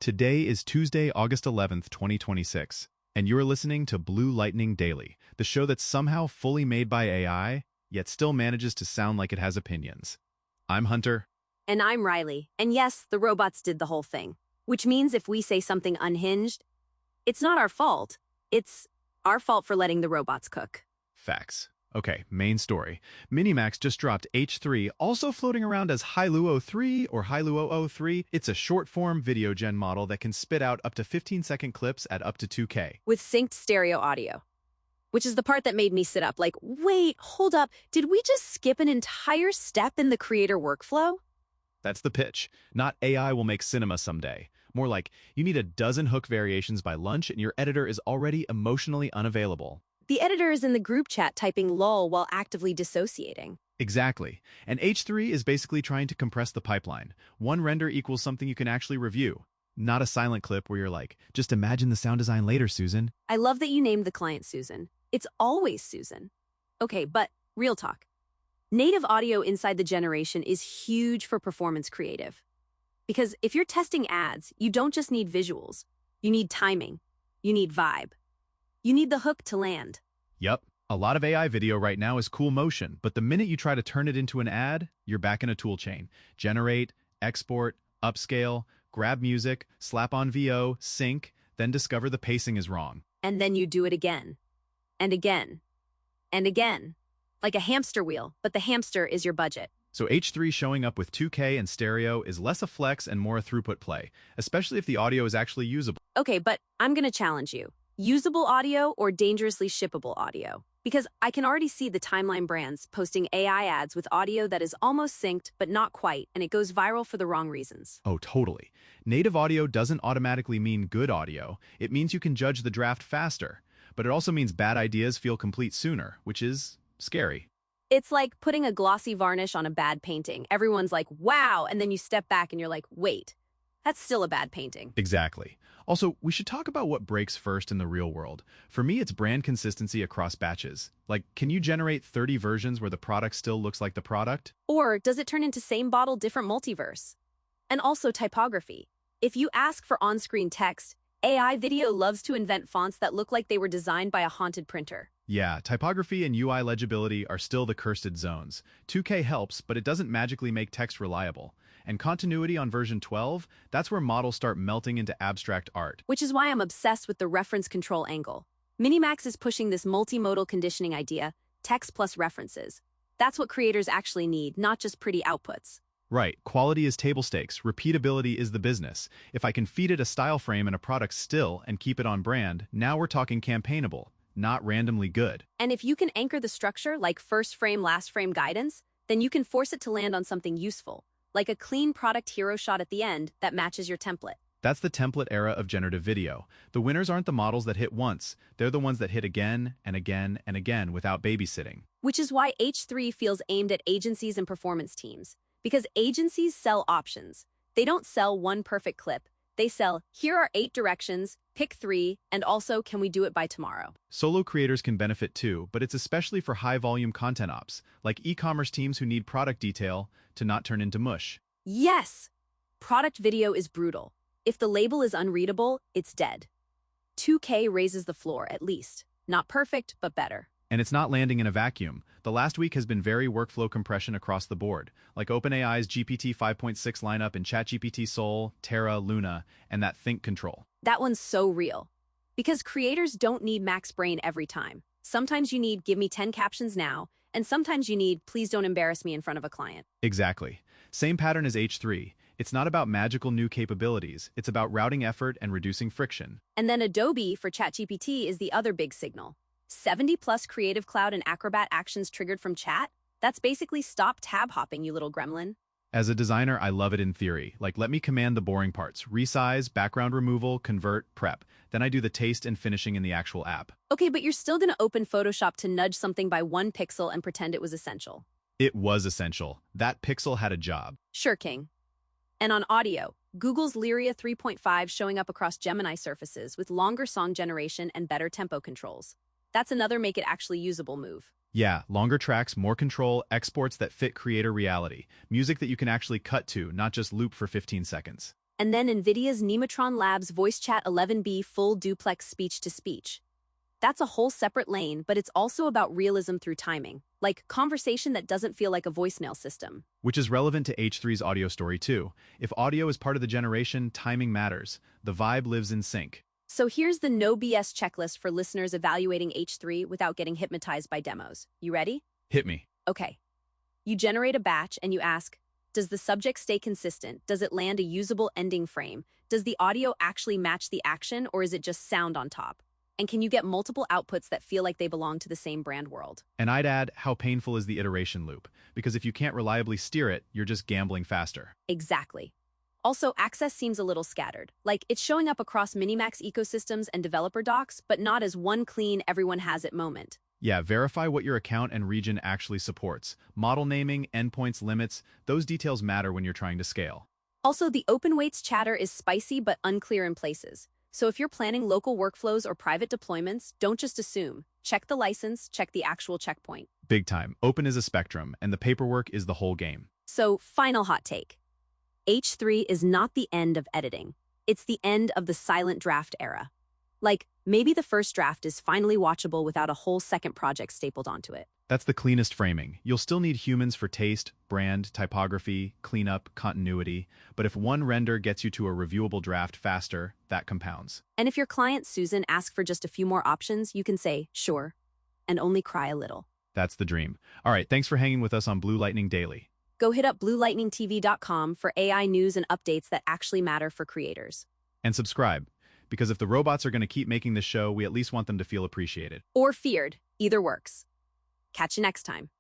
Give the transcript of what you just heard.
Today is Tuesday, August 11th, 2026, and you're listening to Blue Lightning Daily, the show that's somehow fully made by AI, yet still manages to sound like it has opinions. I'm Hunter. And I'm Riley. And yes, the robots did the whole thing. Which means if we say something unhinged, it's not our fault. It's our fault for letting the robots cook. Facts. Okay, main story. MiniMax just dropped H3, also floating around as Hailuo 3 or Hailuo 03. It's a short-form video gen model that can spit out up to 15-second clips at up to 2K. With synced stereo audio. Which is the part that made me sit up like, wait, hold up. Did we just skip an entire step in the creator workflow? That's the pitch. Not AI will make cinema someday. More like, you need a dozen hook variations by lunch and your editor is already emotionally unavailable. The editor is in the group chat typing lol while actively dissociating. Exactly. And H3 is basically trying to compress the pipeline. One render equals something you can actually review. Not a silent clip where you're like, just imagine the sound design later, Susan. I love that you named the client Susan. It's always Susan. Okay, but real talk. Native audio inside the generation is huge for performance creative. Because if you're testing ads, you don't just need visuals. You need timing. You need vibe. You need the hook to land. Yep. A lot of AI video right now is cool motion, but the minute you try to turn it into an ad, you're back in a tool chain. Generate, export, upscale, grab music, slap on VO, sync, then discover the pacing is wrong. And then you do it again. And again. And again. Like a hamster wheel, but the hamster is your budget. So H3 showing up with 2K and stereo is less a flex and more a throughput play, especially if the audio is actually usable. Okay, but I'm gonna challenge you. Usable audio or dangerously shippable audio? Because I can already see the timeline brands posting AI ads with audio that is almost synced, but not quite, and it goes viral for the wrong reasons. Oh, totally. Native audio doesn't automatically mean good audio. It means you can judge the draft faster. But it also means bad ideas feel complete sooner, which is scary. It's like putting a glossy varnish on a bad painting. Everyone's like, wow, and then you step back and you're like, wait, that's still a bad painting. Exactly. Also, we should talk about what breaks first in the real world. For me, it's brand consistency across batches. Like, can you generate 30 versions where the product still looks like the product? Or does it turn into same bottle, different multiverse? And also typography. If you ask for on-screen text, AI video loves to invent fonts that look like they were designed by a haunted printer. Yeah, typography and UI legibility are still the cursed zones. 2K helps, but it doesn't magically make text reliable. And continuity on version 12, that's where models start melting into abstract art. Which is why I'm obsessed with the reference control angle. MiniMax is pushing this multimodal conditioning idea, text plus references. That's what creators actually need, not just pretty outputs. Right, quality is table stakes, repeatability is the business. If I can feed it a style frame and a product still and keep it on brand, now we're talking campaignable, not randomly good. And if you can anchor the structure like first frame, last frame guidance, then you can force it to land on something useful, like a clean product hero shot at the end that matches your template. That's the template era of generative video. The winners aren't the models that hit once, they're the ones that hit again and again and again without babysitting. Which is why H3 feels aimed at agencies and performance teams. Because agencies sell options. They don't sell one perfect clip. They sell, here are 8 directions, pick 3, and also, can we do it by tomorrow? Solo creators can benefit too, but it's especially for high-volume content ops, like e-commerce teams who need product detail to not turn into mush. Yes! Product video is brutal. If the label is unreadable, it's dead. 2K raises the floor, at least. Not perfect, but better. And it's not landing in a vacuum. The last week has been very workflow compression across the board, like OpenAI's GPT 5.6 lineup in ChatGPT Soul, Terra, Luna, and that think control. That one's so real. Because creators don't need max brain every time. Sometimes you need give me 10 captions now, and sometimes you need please don't embarrass me in front of a client. Exactly. Same pattern as H3. It's not about magical new capabilities. It's about routing effort and reducing friction. And then Adobe for ChatGPT is the other big signal. 70+ Creative Cloud and Acrobat actions triggered from chat? That's basically stop tab hopping, you little gremlin. As a designer, I love it in theory. Like, let me command the boring parts. Resize, background removal, convert, prep. Then I do the taste and finishing in the actual app. Okay, but you're still gonna open Photoshop to nudge something by 1 pixel and pretend it was essential. It was essential. That pixel had a job. Sure, King. And on audio, Google's Lyria 3.5 showing up across Gemini surfaces with longer song generation and better tempo controls. That's another make it actually usable move. Yeah, longer tracks, more control, exports that fit creator reality. Music that you can actually cut to, not just loop for 15 seconds. And then NVIDIA's Nematron Labs Voice Chat 11B full duplex speech-to-speech. That's a whole separate lane, but it's also about realism through timing, like conversation that doesn't feel like a voicemail system. Which is relevant to H3's audio story too. If audio is part of the generation, timing matters. The vibe lives in sync. So here's the no BS checklist for listeners evaluating H3 without getting hypnotized by demos. You ready? Hit me. Okay. You generate a batch and you ask, does the subject stay consistent? Does it land a usable ending frame? Does the audio actually match the action, or is it just sound on top? And can you get multiple outputs that feel like they belong to the same brand world? And I'd add, how painful is the iteration loop? Because if you can't reliably steer it, you're just gambling faster. Exactly. Also, access seems a little scattered. Like, it's showing up across MiniMax ecosystems and developer docs, but not as one clean everyone has it moment. Yeah, verify what your account and region actually supports. Model naming, endpoints, limits, those details matter when you're trying to scale. Also, the open weights chatter is spicy but unclear in places. So if you're planning local workflows or private deployments, don't just assume. Check the license, check the actual checkpoint. Big time. Open is a spectrum, and the paperwork is the whole game. So, final hot take. H3 is not the end of editing. It's the end of the silent draft era. Like, maybe the first draft is finally watchable without a whole second project stapled onto it. That's the cleanest framing. You'll still need humans for taste, brand, typography, cleanup, continuity, but if one render gets you to a reviewable draft faster, that compounds. And if your client, Susan, asks for just a few more options, you can say, sure, and only cry a little. That's the dream. All right, thanks for hanging with us on Blue Lightning Daily. Go hit up bluelightningtv.com for AI news and updates that actually matter for creators. And subscribe, because if the robots are going to keep making this show, we at least want them to feel appreciated. Or feared. Either works. Catch you next time.